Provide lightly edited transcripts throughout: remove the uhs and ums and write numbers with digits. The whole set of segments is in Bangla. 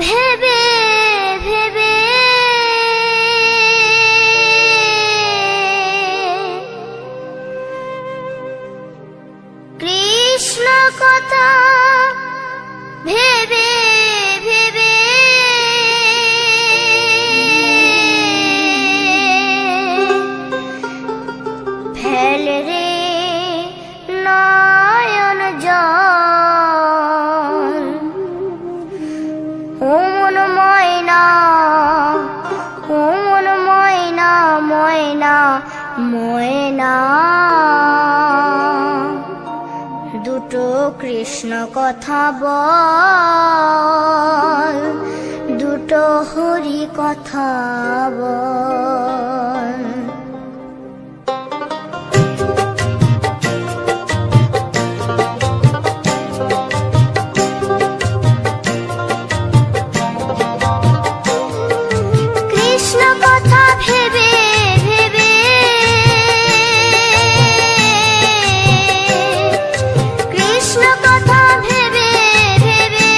ভেবে ভেবে কৃষ্ণ কথা ভেবে ভেবে ফেল রে নয়ন জল ও মন ময়না, ও মন ময়না, ময়না ময়না। দুটো কৃষ্ণ কথা বল, দুটো হরি কথা বল। কৃষ্ণ কথা ভেবে ভেবে কৃষ্ণ কথা ভেবে ভেবে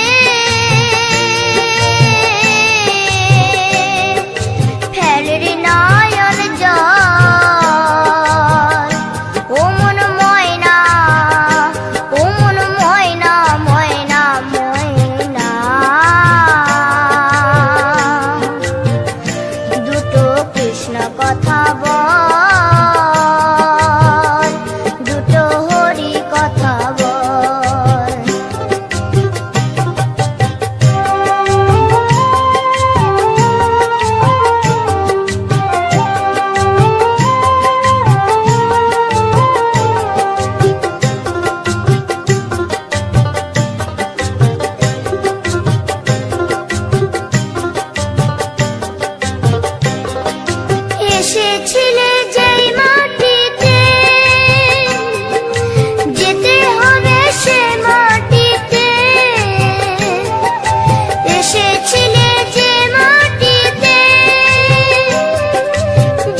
ফেল রে নয়ন জল ও মন ময়না, ও মন ময়না, ময়না ময়না। দুটো কৃষ্ণ কথা বল, দুটো হরি কথা বল। এসেছিলে যেই মাটিতে যেতে হবে সে মাটিতে, এসেছিলে যে মাটিতে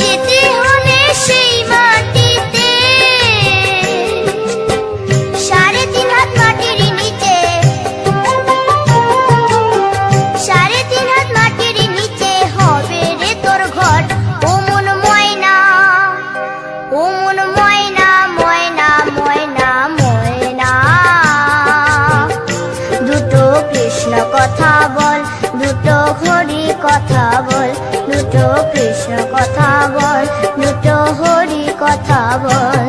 যেতে হবে সেই মাটিতে। 3.5 হাত মাটির নিচে, 3.5 হাত মাটির নিচে হবে রে তোর ঘর। ও মন ময়না, ও মন ময়না, ময়না ময়না ময়না। দুটো কৃষ্ণ কথা বল, দুটো হরি কথা বল, দুটো কৃষ্ণ কথা বল, দুটো হরি কথা বল।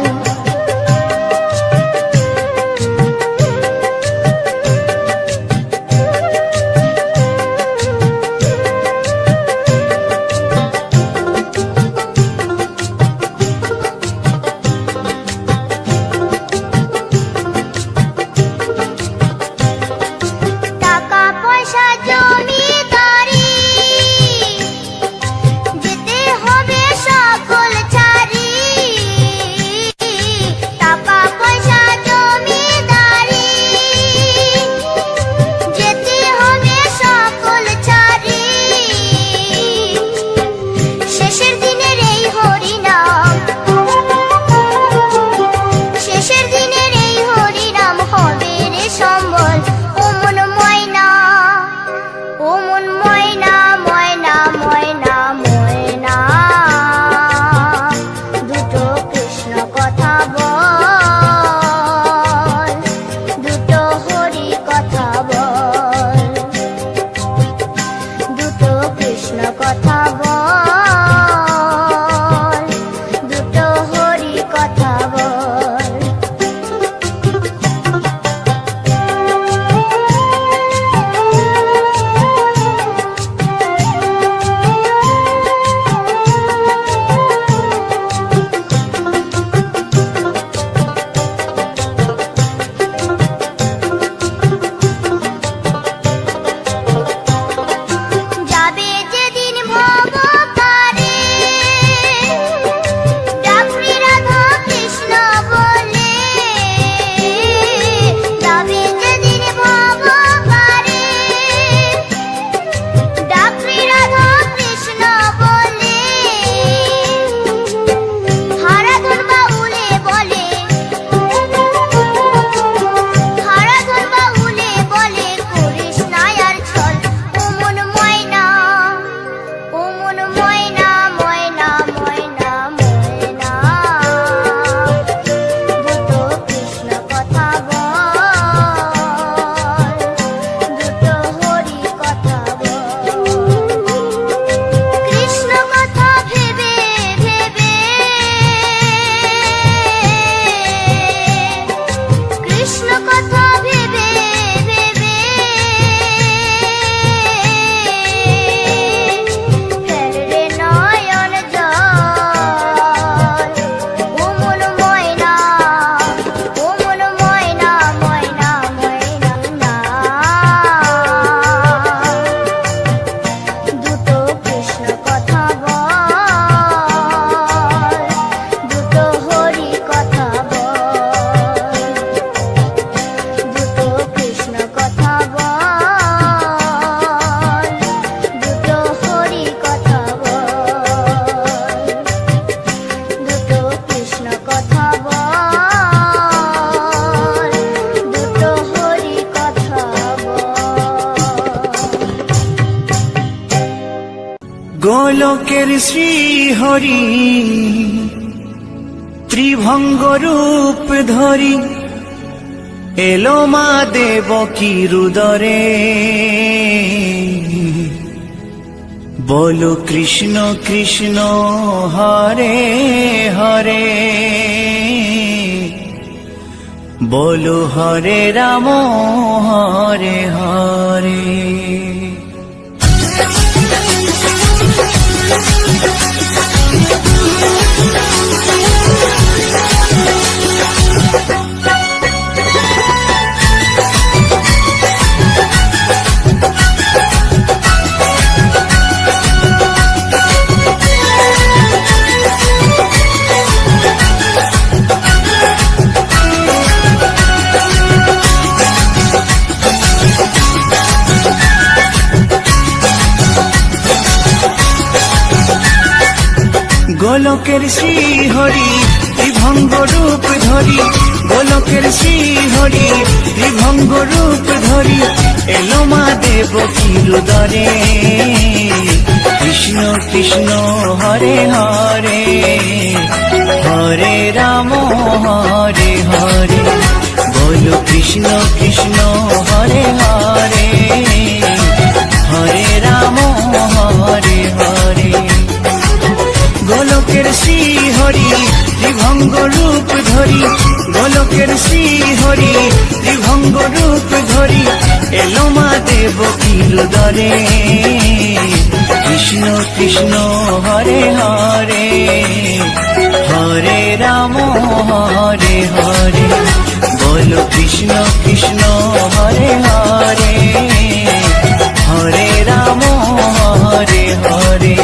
টাকা পয়সা জমিদারি যেতে হবে সকল ছাড়ি, টাকা পয়সা জমিদারি যেতে হবে সকল ছাড়ি। শেষের দিনের এই হরিনাম, শেষের দিনের এই হরিনাম হবে রে সম্বল। ও মন ময়না, ও মন ময়না, ময়না ময়না ময়না। দুটো কৃষ্ণ কথা বল, দুটো হরি কথা বল, দুটো কৃষ্ণ কথা বল, দুটো হরি কথা বল। গোলকের শ্রীহরি ত্রিভঙ্গ রূপ ধরি এলো মা দেবকীর উদরে। বলো কৃষ্ণ কৃষ্ণ হরে হরে, বলো হরে রাম হরে হরে। গোলকের শ্রীহরি ত্রিভঙ্গ রূপ ধরি, গোলকের শ্রীহরি ত্রিভঙ্গ রূপ ধরি এলো মা দেবকীর উদরে। কৃষ্ণ কৃষ্ণ হরে হরে, হরে রাম হরে হরে। বলো কৃষ্ণ কৃষ্ণ হরে হরে, হরে রাম হরে হরে। গোলকের শ্রীহরি ত্রিভঙ্গ রূপ ধরি, গোলকের শ্রীহরি ত্রিভঙ্গ রূপ ধরি এলো মা দেবকীর উদরে। কৃষ্ণ কৃষ্ণ হরে হরে, হরে রাম হরে হরে। বলো কৃষ্ণ কৃষ্ণ হরে হরে, হরে রাম হরে হরে।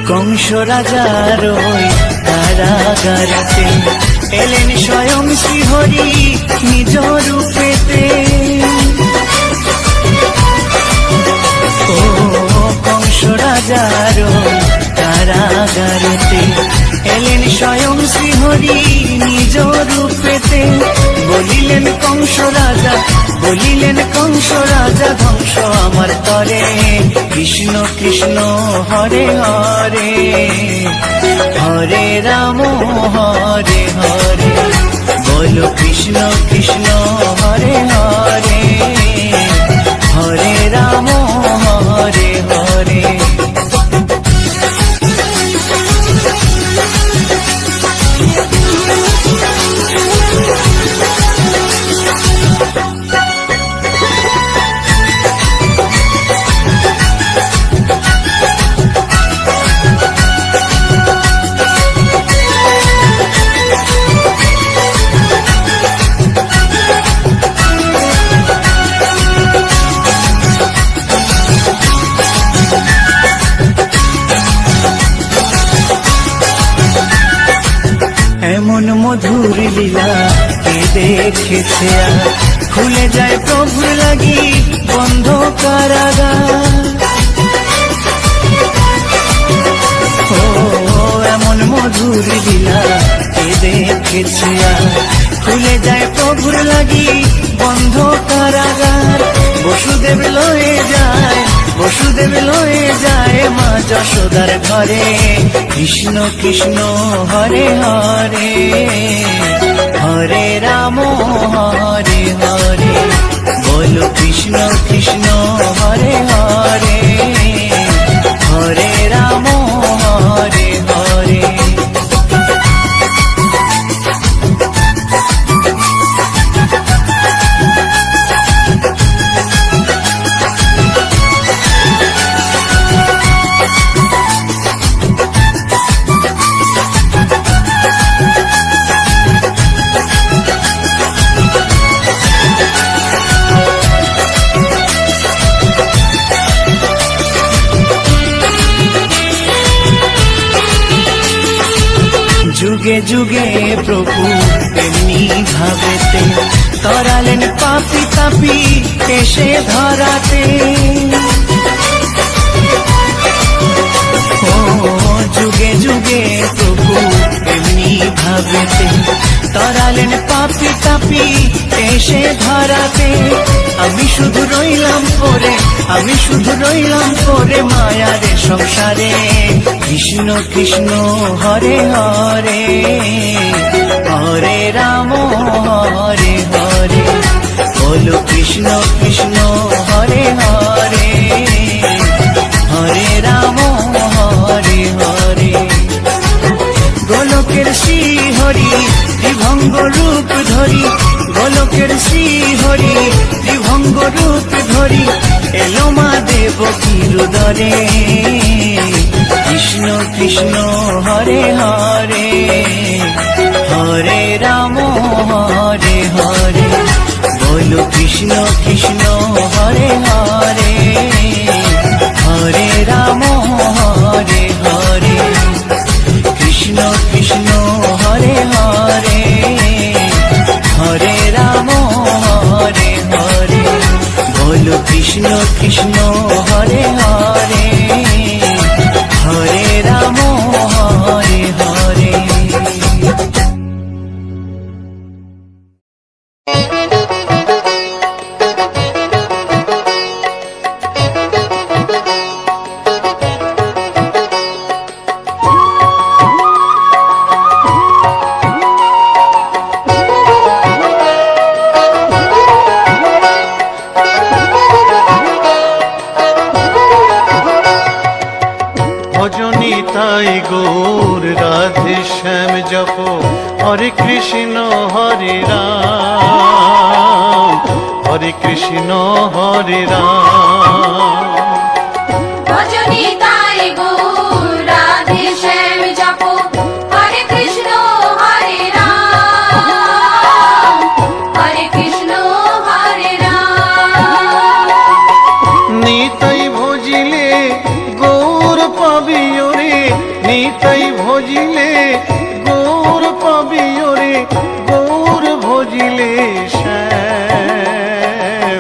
কংস রাজার ওই কারাগারেতে এলেন স্বয়ং শ্রীহরি নিজ রূপেতে। ও কংস রাজার ওই কারাগারেতে এলেন স্বয়ং শ্রীহরি নিজ রূপেতে। বলিলেন কংস রাজা, বলিলেন কংস রাজা ধ্বংস আমার তরে। কৃষ্ণ কৃষ্ণ হরে হরে, হরে রাম হরে হরে। বলো কৃষ্ণ কৃষ্ণ হরে হরে, হরে রাম হরে হরে। এমন মধুর লীলা কে দেখেছে আর, খুলে যায় প্রভুর লাগি বন্ধ কারাগার। ও এমন মধুর লীলা কে দেখেছে আর, খুলে যায় প্রভুর লাগি বন্ধ কারাগার। বসুদেব লয়ে যায়, বসুদেব লয়ে যায় মা যশোদার ঘরে। কৃষ্ণ কৃষ্ণ হরে হরে, হরে রাম হরে হরে। বলো কৃষ্ণ কৃষ্ণ হরে হরে, হরে রাম হরে হরে। যুগে যুগে প্রভু এমনি ভাবেতে তরালেন পাপি তাপি এসে ধরাতে। ও যুগে যুগে প্রভু এমনি ভাবেতে তরালেন পাপি তাপি এসে ধরাতে। আমি শুধু রইলাম পরে, আমি শুধু রইলাম পরে মায়ারে সংসারে। কৃষ্ণ কৃষ্ণ হরে হরে, হরে রাম হরে হরে। বলো কৃষ্ণ কৃষ্ণ হরে হরে, হরে রাম হরে হরে। গোলকের শ্রী হরি ত্রিভঙ্গ রূপ ধরি, গোলকের শ্রী হরি ত্রিভঙ্গ রূপ ধরি এলো মা দেবকীর উদরে। কৃষ্ণ কৃষ্ণ হরে হরে, হরে রাম হরে হরে। বলো কৃষ্ণ কৃষ্ণ হরে হরে, হরে রাম হরে হরে। কৃষ্ণ কৃষ্ণ হরে হরে, হরে রাম হরে হরে। বলো কৃষ্ণ কৃষ্ণ হরে হরে, হরে রাম হরে হরে। ভজনী তাই গৌর রাধে শ্যাম জপ, হরে কৃষ্ণ হরে রাম, হরে কৃষ্ণ হরে রাম। ভজনী তাই গৌর রাধে শ্যাম জপ, হরে কৃষ্ণ হরে রাম, হরে কৃষ্ণ হরে রাম। নিতাই ভজিলে গৌর পাবি ওরে, নিতাই ভজিলে গৌর পাবি ওরে, গৌর ভজিলে শ্যাম,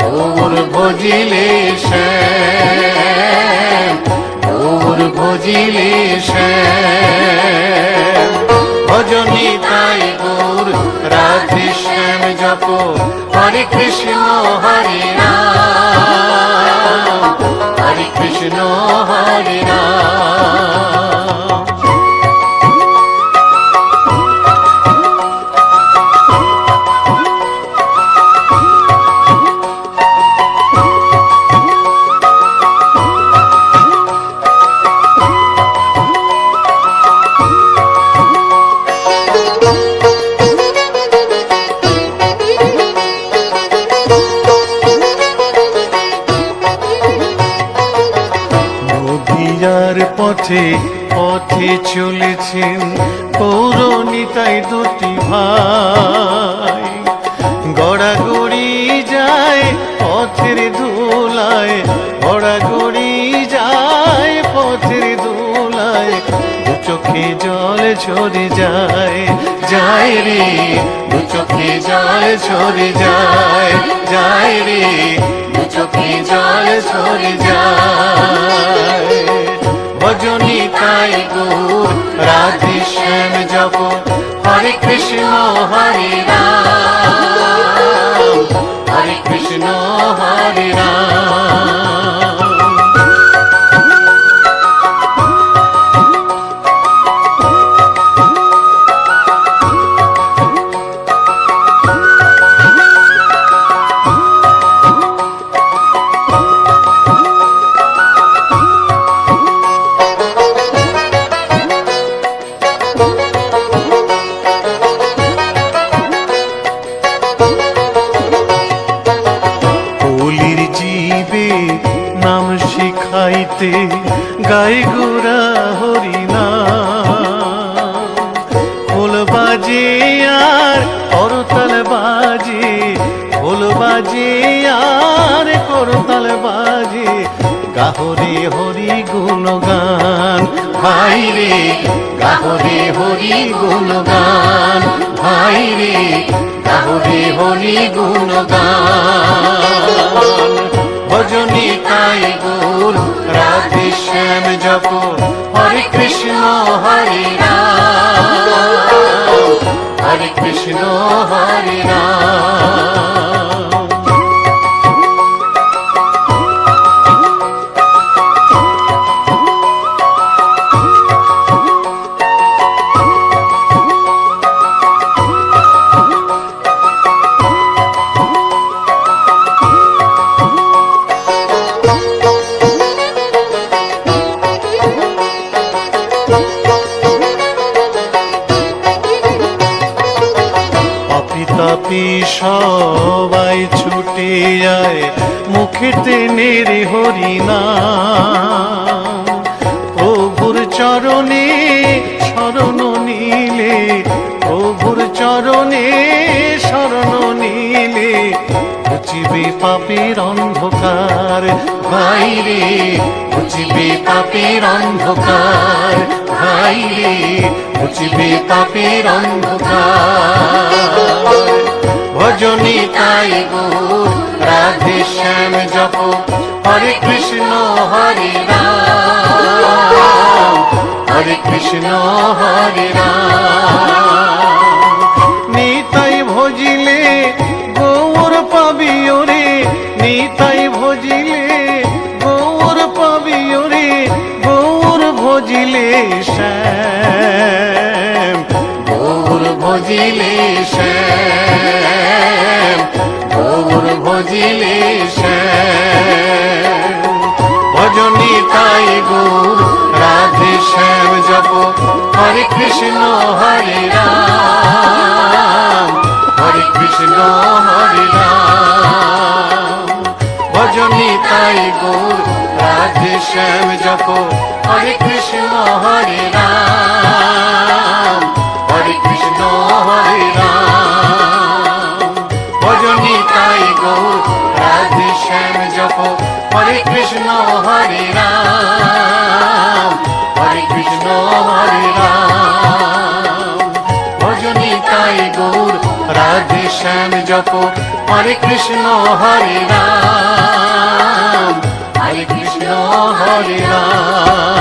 গৌর ভজিলে শ্যাম, গৌর ভজিলে শ্যাম। ভজনী তাই গৌর রাধে শ্যাম জপ, হরে কৃষ্ণ হরে রাম, হরে কৃষ্ণ হরে রাম। নদিয়ার পথে পথে চলেছেন পৌরনিতাই দুটি ভাই, গড়াগড়ি যায় পথের ধুলায়, গড়াগড়ি যায় পথের ধুলায়। দু চোখে জল ঝরে যায়, যায় রে, দু চোখে জল ঝরে যায়, যায় রে, দু চোখে জল ঝরে যায়। ভজনী তাই গৌর রাধে শ্যাম জপ, হরে কৃষ্ণ হরে রাম, হরে কৃষ্ণ হরে রাম। নাম শিখাইতে গাই গোরা হরি নাম। খোল বাজে আর করতাল বাজে, খোল বাজে আর করতাল বাজে, গাহরে হরি গুণগান ভাই রে, গাহরে হরি গুণগান ভাই রে, গাহরে হরি গুণগান। ভজনী তাই গুর রাধে শ্যাম জপ, হরে কৃষ্ণ হরে রাম, হরে কৃষ্ণ হরে রাম। তাপি সবাই ছুটে যায় মুখে টেনে রে হরি নাম, প্রভুর চরণে শরণ নিলে, প্রভুর চরণে শরণ নিলে ঘুচিবে পাপের অন্ধকার ভাই রে, ঘুচিবে পাপের অন্ধকার ভাই রে, ঘুচিবে পাপের অন্ধকার। ভজনী তাই গুর রাধে শ্যাম জপ, হরে কৃষ্ণ হরে রাম, হরে কৃষ্ণ হরে রাম। নিতাই ভজিলে গৌর পাবি ওরে, নিতাই ভজিলে গৌর পাবি ওরে, গৌর ভজিলে শ্যাম, গৌর ভজিলে শ্যাম, গৌর ভজিলে শ্যাম। ভজনী তাই গুর রাধে শ্যাম জপ, হরে কৃষ্ণ হরে রাম, হরে কৃষ্ণ হরে রাম। ভজনী তাই গুর রাধে শ্যাম জপ, হরে কৃষ্ণ হরে রাম, হরে কৃষ্ণ হরে রাম। ভজনী তাই গৌর রাধে শ্যাম জপ, হরে কৃষ্ণ হরে রাম, হরে কৃষ্ণ হরে রাম। ভজনী তাই গৌর রাধে শ্যাম জপ, হরে কৃষ্ণ হরে রাম, হরে কৃষ্ণ হরে রাম।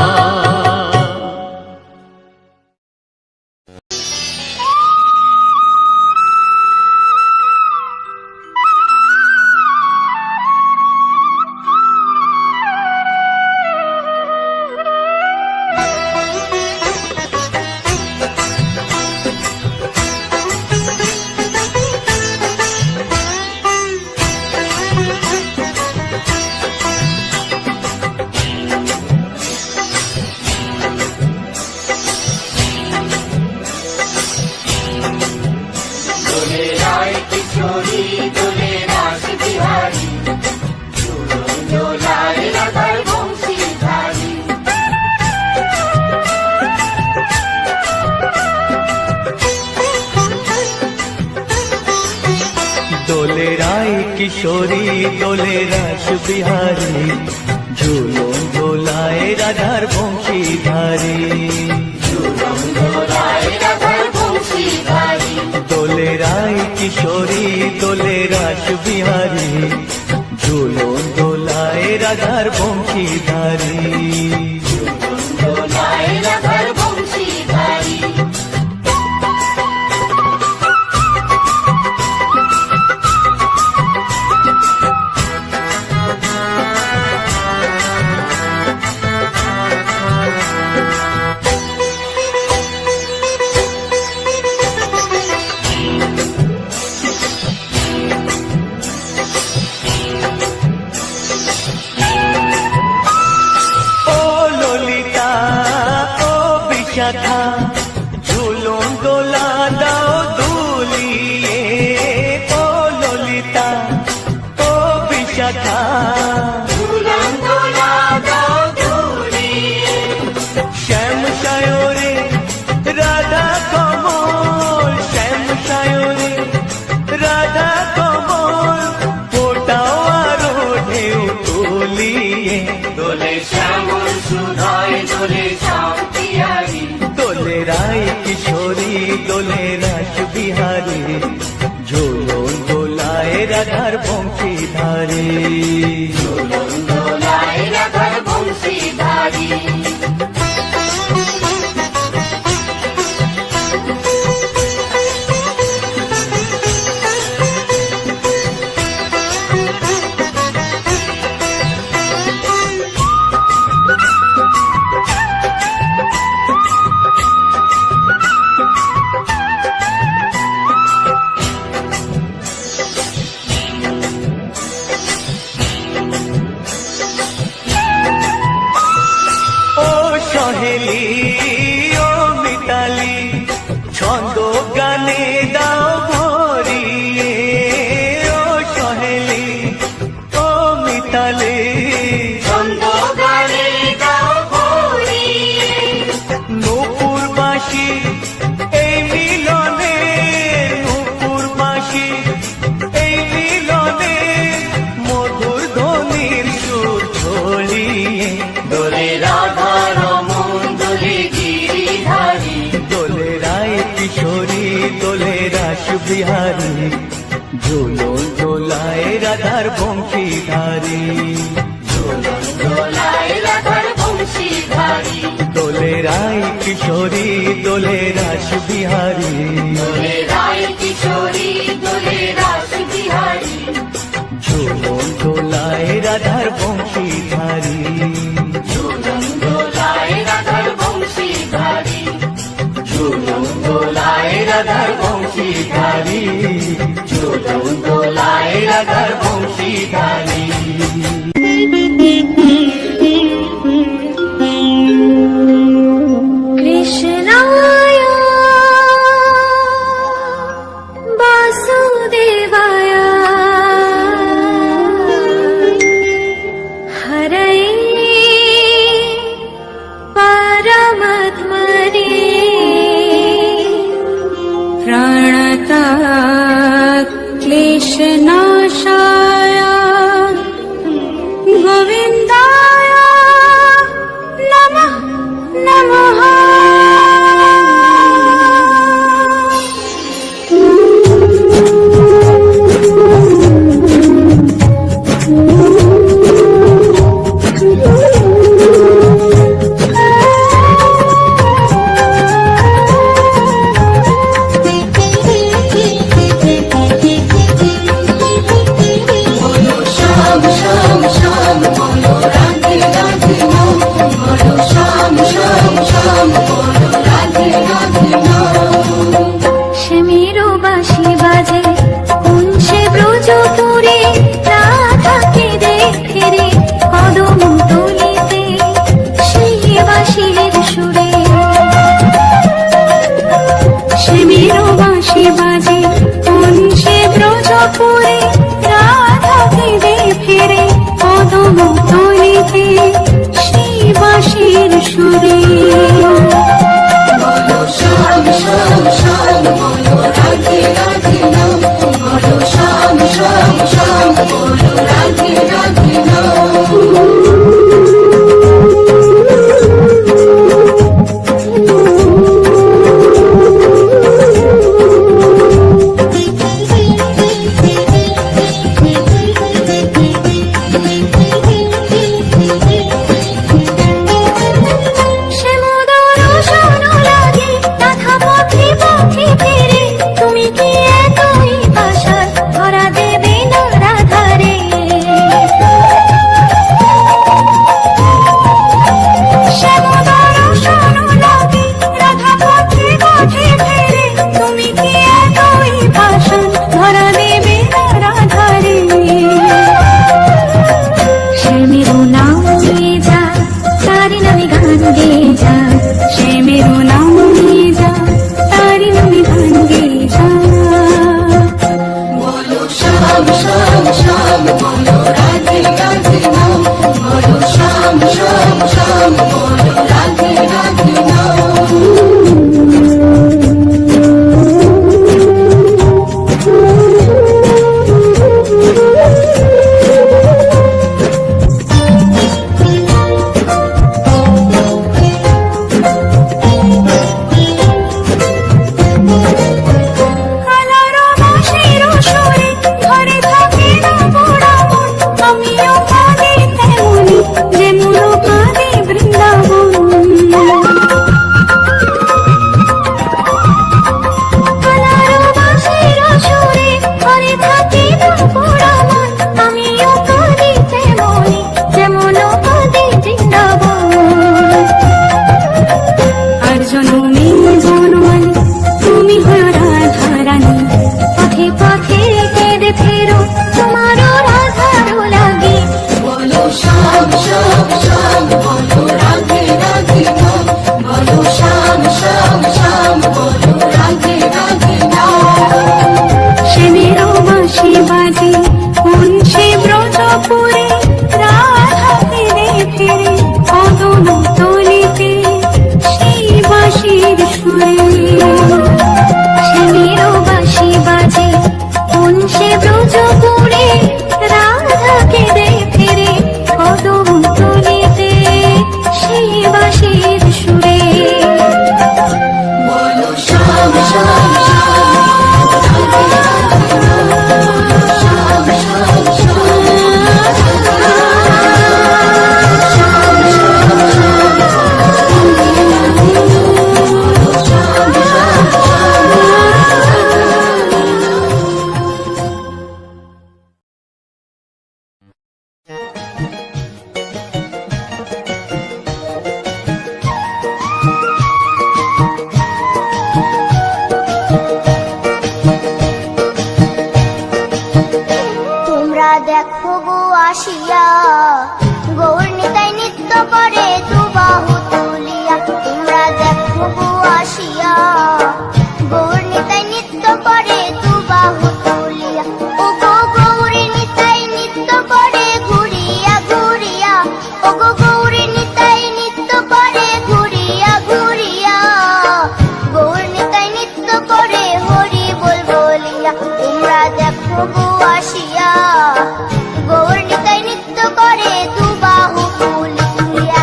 দোলে রায় কিশোরী দোলে রাস বিহারী, ঝুলন দোলায় রাধার বংশীধারী, দোলে রায় কিশোরী দোলে রাস বিহারী, ঝুলন দোলায় রাধার বংশীধারী। বংশীধারী ঝুলন দোলায় রাধার বংশীধারী ও সহেলি ও মিতালি ছন্দ গানে দাও ভরিয়ে ও সহেলি ও মিতালি ছন্দ গানে দাও ভরিয়ে নূপুরবাসী এই মিলনে নূপুরবাসী এই মিলনে মধুর ধ্বনির সুর ছড়িয়ে দোলে রাধা রমন দোলে গিরিধারী দোলে রায় কিশোরী দোলে রাস বিহারী ঝুলন দোলায় রাধার বংশীধারী ঝুলন দোলায় রাধার বংশীধারী দোলে রায় কিশোরী দোলে রাস বিহারী দোলে রায় কিশোরী দোলে রাস বিহারী ঝুলন দোলায় রাধার বংশীধারী ঝুলন দোলায় রাধার বংশীধারী ঝুলন দোলায় রাধার বংশীধারী ঝুলন দোলায় রাধার বংশীধারী কৃষ্ণায় বাসুদেবায় হরয়ে পরমাত্মনে প্রাণতা ক্লেশনাশায় তোমরা দেখো গো আসিয়া গৌর নিতাই নৃত্য করে দুবাহু তুলিয়া। তোমরা দেখো গো আসিয়া গৌর নিতাই নৃত্য করে দুবাহু তুলিয়া। ও গো গৌরী নিতাই নৃত্য করে ঘুরিয়া ঘুরিয়া, ও গো গৌরী নিতাই নৃত্য করে ঘুরিয়া ঘুরিয়া, গৌর নিতাই নৃত্য করে হরি বল বলিয়া। তোমরা দেখো গো আসিয়া গৌর নিতাই নৃত্য করে দুবাহু তুলিয়া।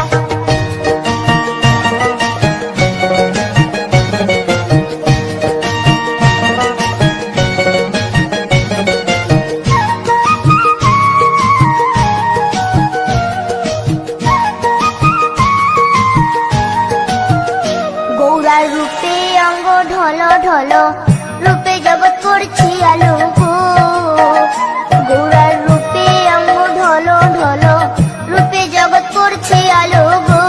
গৌরার রূপে অঙ্গ ঢল ঢল, রূপে জগৎ করছি আলো গো। গৌরার রূপে অঙ্গ ঢল ঢল, রূপে জগৎ করছি আলো গো।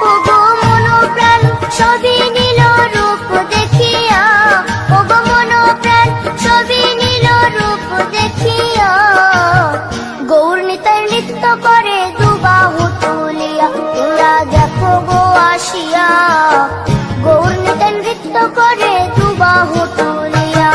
ও গো মন প্রাণ সবই নীল রূপ দেখিয়া, ও গো মন প্রাণ সবই নীল রূপ দেখিয়া, গৌর নিতাই নৃত্য করে দুবাহু তুলিয়া। তোমরা দেখো গো আসিয়া গৌর নিতাই নৃত্য করে দুবাহু তুলিয়া।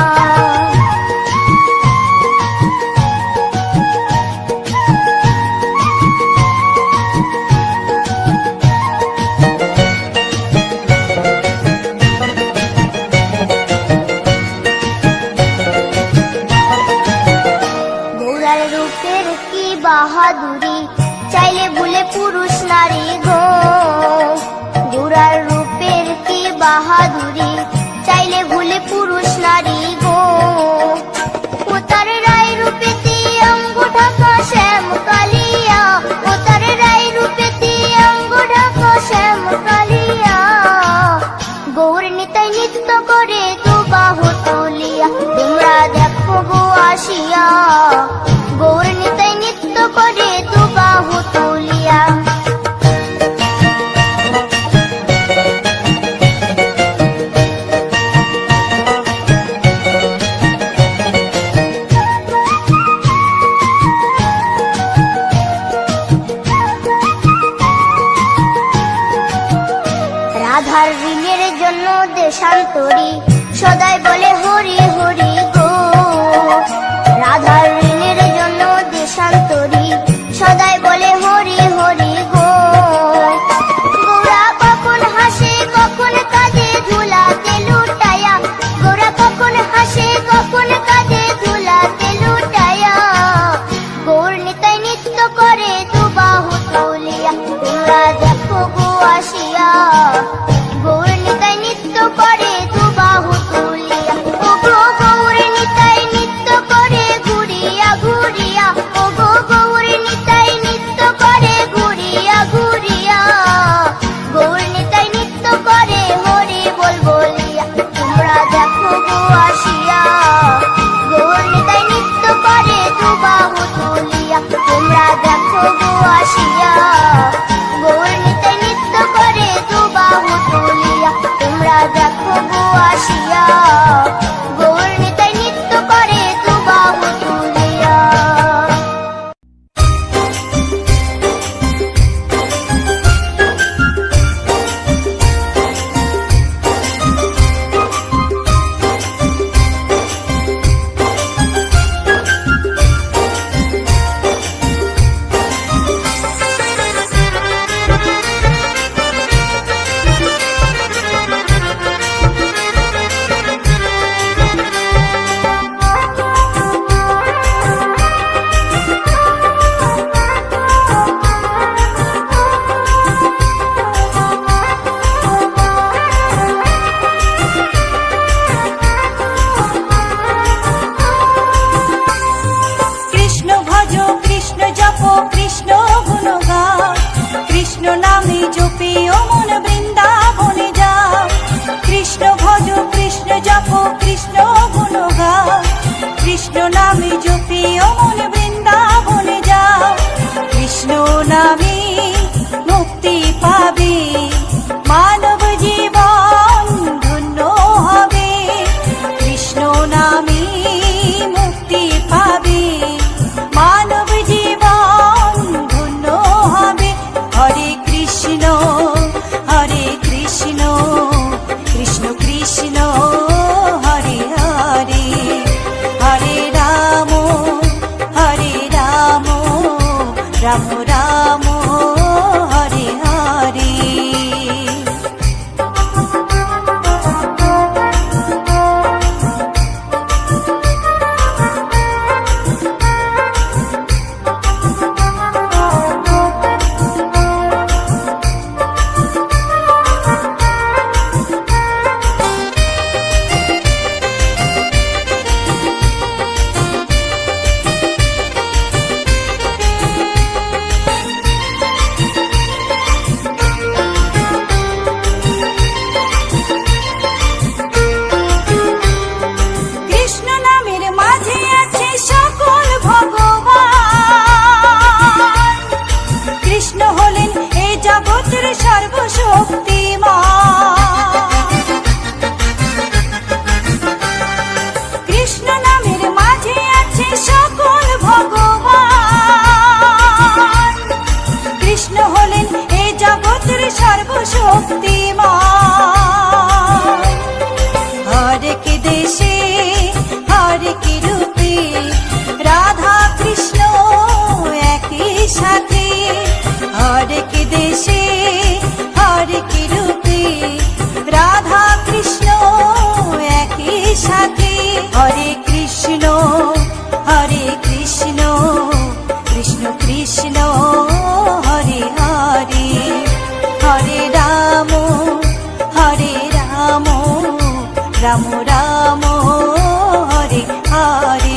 গৌরার রূপের কি বাহাদুরি, চাইলে ভুলে পুরুষ নারী গো। গৌরার রূপের কি বাহাদুরি, চাইলে ভুলে পুরুষ নারী গো। ও তার রায় রূপেতে অঙ্গ ঢাকা শ্যাম কালিয়া, ও তার রায় রূপেতে অঙ্গ ঢাকা শ্যাম কালিয়া, গৌর নিতাই নৃত্য করে দুবাহু তুলিয়া। তোমরা দেখো গো আসিয়া গৌর নিতাই নৃত্য করে দুবাহু তুলিয়া। রাধার ঋণের জন্য দেশান্তরী সদাই বলে হরি হরি গো। রাধার ঋণের জন্য দেশান্তরী সদাই বলে হরি হরি গো। গৌরা কখন হাসে কখন কাঁদে ধুলাতে লুটায়া, গৌরা কখন হাসে কখন কাঁদে ধুলাতে লুটায়া, গৌর নিতাই নৃত্য করে দুবাহু তুলিয়া। তোমরা দেখো গো আসিয়া গৌর নিতাই নৃত্য করে দুবাহু তুলিয়া। ও গো গৌর নিতাই নৃত্য করে ঘুরিয়া ঘুরিয়া, ও গো গৌর নিতাই নৃত্য করে ঘুরিয়া ঘুরিয়া, গৌর নিতাই নৃত্য করে হরি বল বলিয়া। তোমরা দেখো গো আসিয়া গৌর নিতাই নৃত্য করে দুবাহু তুলিয়া। তোমরা দেখো গো আসিয়া গৌর নিতাই নৃত্য করে দুবাহু তুলিয়া। তোমরা দেখো গো আসিয়া গৌর নিতাই নৃত্য করে দুবাহু তুলিয়া। কৃষ্ণ নামে জপিও মন বৃন্দাবনে যাও, কৃষ্ণ নামে মুক্তি পাবে, মানব জীবন ধন্য হবে, কৃষ্ণ নামে মুক্তি পাবে। সর্বশক্তিমান। কৃষ্ণ নামের মাঝে আছে সকল ভগবান। কৃষ্ণ হলেন এ জগতের সর্বশক্তিমান। হরেক দেশে হরেক রূপে রাধা কৃষ্ণ একই সাথে। হরেক দেশে হরেক রূপে রাধা কৃষ্ণ একই সাথে। হরে কৃষ্ণ কৃষ্ণ কৃষ্ণ হরে হরে। হরে রাম রাম রাম হরে হরে।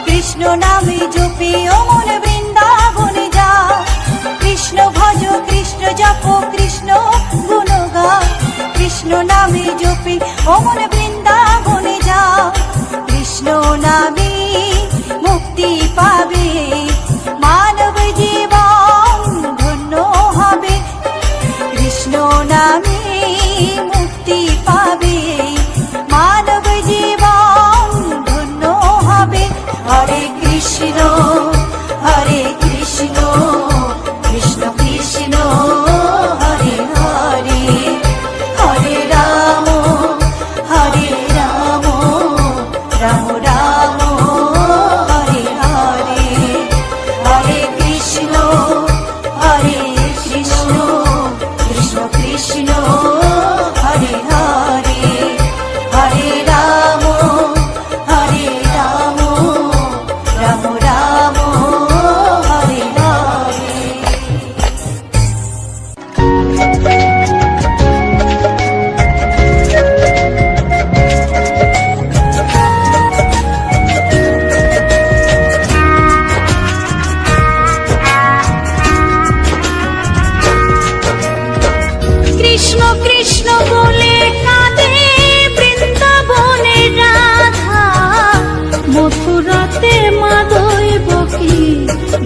কৃষ্ণ নামে জপে ও মন বৃন্দাবনে যাও। কৃষ্ণ ভজ কৃষ্ণ জপ কৃষ্ণ গুণ গাও। কৃষ্ণ নামে জপে ও মন বৃন্দাবনে যাও। কৃষ্ণ নামে মুক্তি পাবে মানব জীবন ধন্য হবে। কৃষ্ণ নামে মুক্তি পাবে মানব জীবন ধন্য হবে। হরে কৃষ্ণ কৃষ্ণ কৃষ্ণ হরে হরে। হরে রাম রাম রাম হরে হরে। হরে কৃষ্ণ কৃষ্ণ কৃষ্ণ হরে হরে। হরে রাম রাম রাম হরে হরে। কৃষ্ণ কৃষ্ণ বলে কাঁদে বৃন্দাবনে রাধা। মথুরাতে মা দৈবকী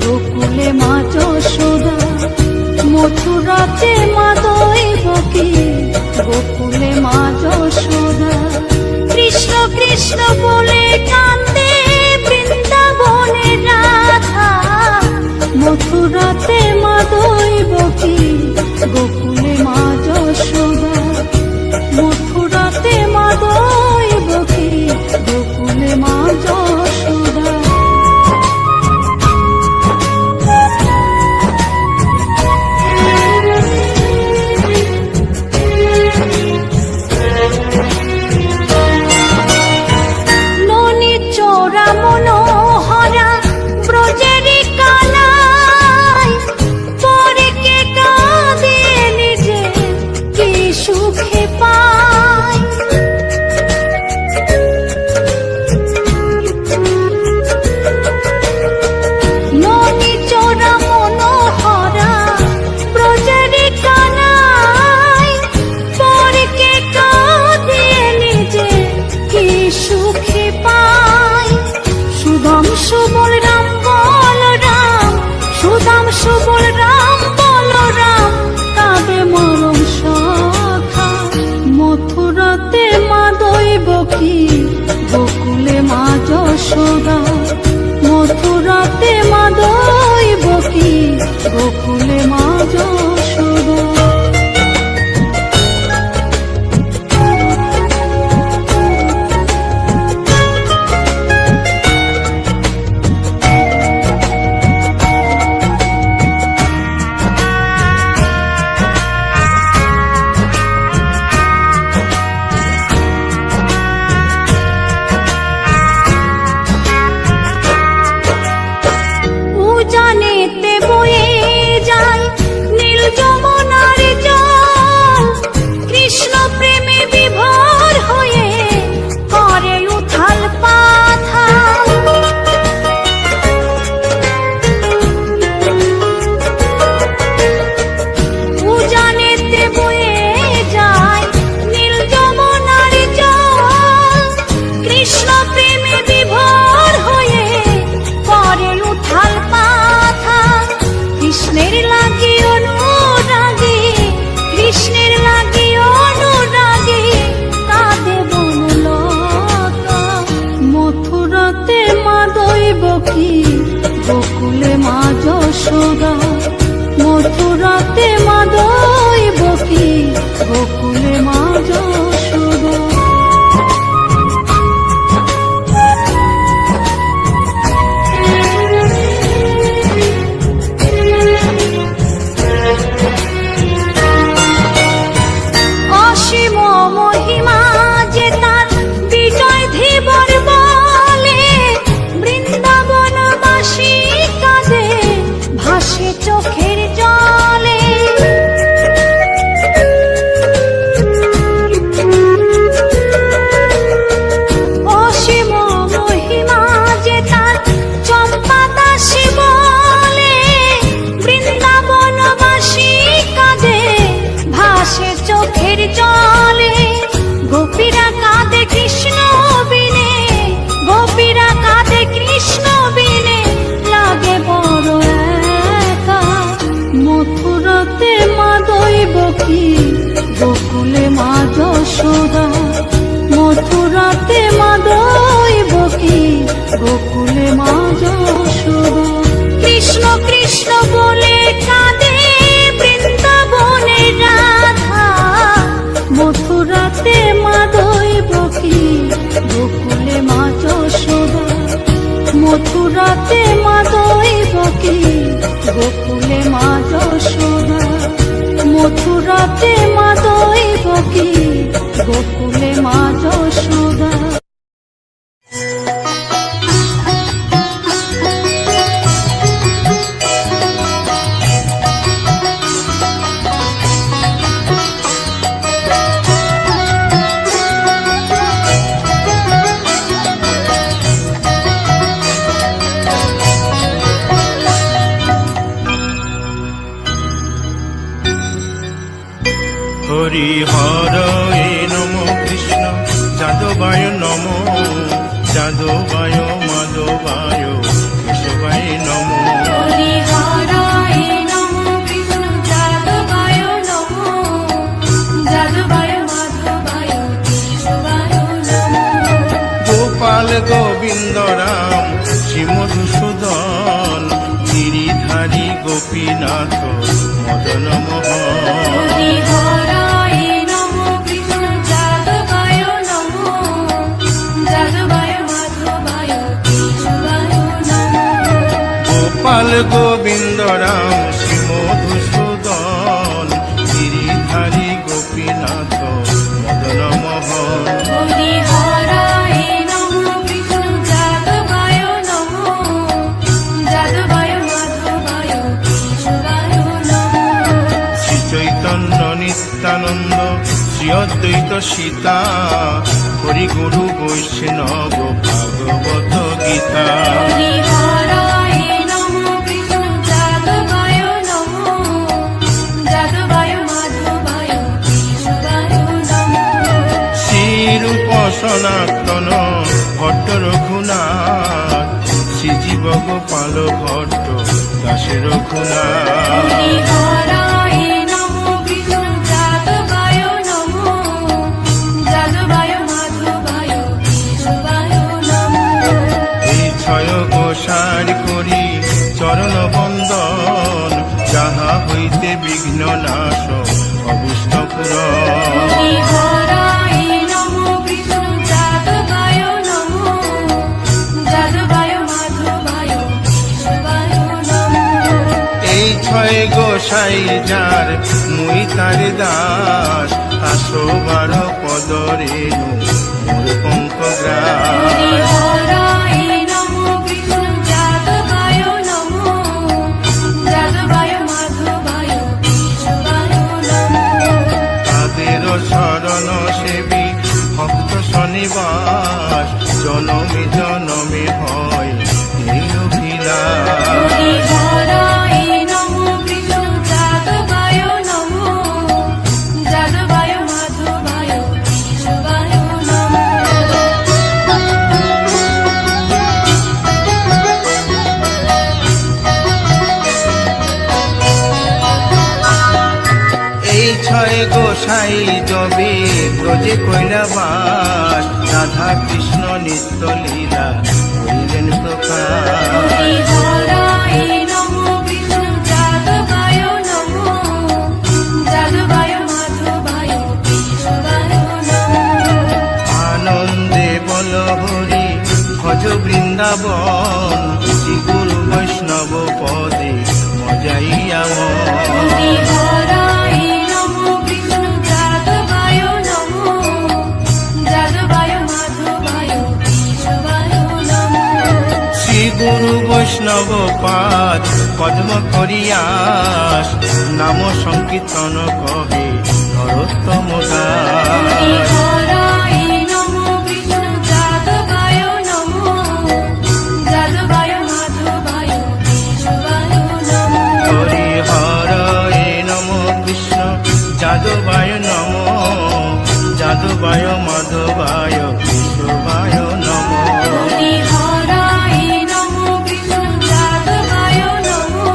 গোকুলে মা যশোদা। মথুরাতে মা দৈবকী গোকুলে মা যশোদা। কৃষ্ণ কৃষ্ণ বলে কাঁদে বৃন্দাবনে রাধা। মথুরাতে মা দৈবকী গোকুলে মা যশোদা। মথুরাতে মা দৈবকী গোকুলে মা যশোদা। ননী চোরা মনোহরা ব্রজেরি কালা। সুখে পাই। সুদাম সুবল রাম বলরাম, সুদাম সুবল রাম বলরাম, কাঁদে মরম সখা। মথুরাতে মা দৈবকী, গোকুলে মা যশোদা। মথুরাতে মা দৈবকী, গোকুলে মা যশোদা। উজানেতে বয়ে যায় নীল যমুনার জল, কৃষ্ণ প্রেমে বিভোর হয়ে করে উথাল পাথাল। উজানেতে বয়ে যায় নীল যমুনার জল, কৃষ্ণ প্রেমে বিভোর হয়ে করে উথাল পাথাল। কৃষ্ণের লাগি অনুরাগী, কৃষ্ণের লাগি অনুরাগী, কাঁদে বনলতা। মথুরাতে মা দৈবকী, গোকুলে মা যশোদা। মথুরাতে মা দৈবকী, গোকুলে মা যশোদা। অসীম মহিমা যে তার বিজয় ধীবর বলে, বৃন্দাবনবাসী কাঁদে ভাসে চোখের জলে। অসীম মহিমা যে তার চম্পা দাসী বলে, বৃন্দাবনবাসী কাঁদে ভাসে চোখের জলে। গোপীরা কাঁদে কৃষ্ণ বিনে, গোপীরা কাঁদে কৃষ্ণ বিনে, লাগে বড় একা। মথুরাতে মা দৈবকী, গোকুলে মা যশোদা। মথুরাতে মা দৈবকী, গোকুলে মা যশোদা। কৃষ্ণ কৃষ্ণ বলে কাঁদে বৃন্দাবনে রাধা। মথুরাতে মা দৈবকী, গোকুলে মা যশোদা। মথুরাতে মা দৈবকী, গোকুলে মা যশোদা। মথুরাতে মা দৈবকী, গোকুলে মা যশোদা। হরিহরয়ে নম কৃষ্ণ যাদবায় নম, যাদবায় মাধবায় কেশবায় নম। হরিহরায় নমঃ কৃষ্ণ যাদবায় নমঃ, যাদবায় মাধবায় কেশবায় নমঃ। গোপাল গোবিন্দ রাম শ্রী মধুসূদন, গিরিধারী গোপীনাথ মদন মোহন। হরিহরায় নমঃ কৃষ্ণ যাদবায় নমঃ, যাদবায় মাধবায় কেশবায় নমঃ। গোপাল গোবিন্দ রাম শ্রী মধুসূদন, গিরিধারী গোপীনাথ মদন মোহন। হরিহরায় নমঃ কৃষ্ণ যাদবায় নমঃ, যাদবায় মাধবায় কেশবায় নমঃ। শ্রী চৈতন্য নিত্যানন্দ শ্রী অদ্বৈত সীতা, হরি গুরু বৈষ্ণব ভাগবত গীতা। হরিহরায় নমঃ কৃষ্ণ যাদবায় নমঃ, যাদবায় মাধবায় কেশবায় নমঃ। শ্রীরূপ সনাতন ভট্ট রঘুনাথ, শ্রীজীব গোপাল ভট্ট দাসে রঘুনাথ। হরিহরায় নমো কৃষ্ণ যাদবায় নমো, যাদবায় মাধবায় কেশবায় নমো। এই ছয় গোসার করি চরণ বন্দন, যাহা হইতে বিঘ্ন নাশ অবিষ্ণ পুরন। হরিহরায় নমো কৃষ্ণ যাদবায় নমো, যাদবায় মাধবায় কেশবায় নমো। এই ছয় গোসাই যার মুই তার দাস, 112 পদরে মোর পঙ্কগ্রাস। হরিহরায় নমো কৃষ্ণ যাদবায় নমো, যাদবায় মাধবায় কেশবায় নমো। তাদের শরণ সেবী ভক্ত শনিবাস, জনমে জনমে হয় এই অভিলাষ। হরিহরায় নমো কৃষ্ণ যাদবায় নমো, যাদবায় মাধবায় কেশবায় নমো। এই ছয় গোসাই যবে ব্রজে কৈলাবাস, রাধা কৃষ্ণ নিত্য লীলা করিলেন প্রকাশ। হরিহরায় নমো কৃষ্ণ যাদবায় নমো, যাদবায় মাধবায় কেশবায় নমো। আনন্দে বল হরি ভজ বৃন্দাবন, শ্রী গুরু বৈষ্ণব পদে মজাইয়া মন। হরিহরায় নমো কৃষ্ণ যাদবায় নমো, যাদবায় মাধবায় কেশবায় নমো। শ্রী গুরু বৈষ্ণব পাদ পদ্ম করিয়াস, নাম সংকীর্তন কহে নরোত্তম দাস। হরিহরায় নমো কৃষ্ণ যাদবায় নমো, যাদবায় মাধবায় কেশবায় নমো। হরি হরে নম কৃষ্ণ যাদবায় নম, যাদবায় মাধবায় কেশবায় নম। হরিহরায় নমো কৃষ্ণ যাদবায় নমো,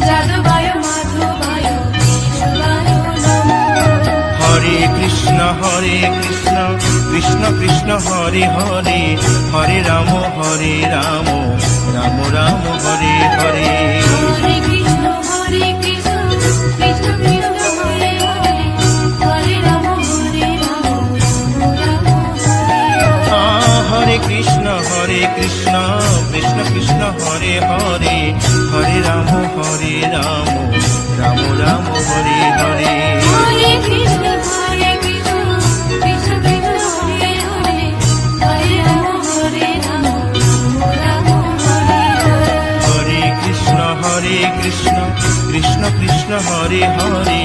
যাদবায় মাধবায় কেশবায় নমো। হরে কৃষ্ণ কৃষ্ণ কৃষ্ণ হরে হরে, হরে রাম রাম রাম হরে হরে। হরে কৃষ্ণ কৃষ্ণ কৃষ্ণ হরে হরে, হরে রাম রাম রাম হরে হরে। হরে কৃষ্ণ কৃষ্ণ কৃষ্ণ হরে হরে, হরে রাম রাম রাম হরে হরে। হরে কৃষ্ণ কৃষ্ণ কৃষ্ণ হরে হরে, হরে রাম রাম হরে হরে। হরে কৃষ্ণ কৃষ্ণ কৃষ্ণ হরে হরে,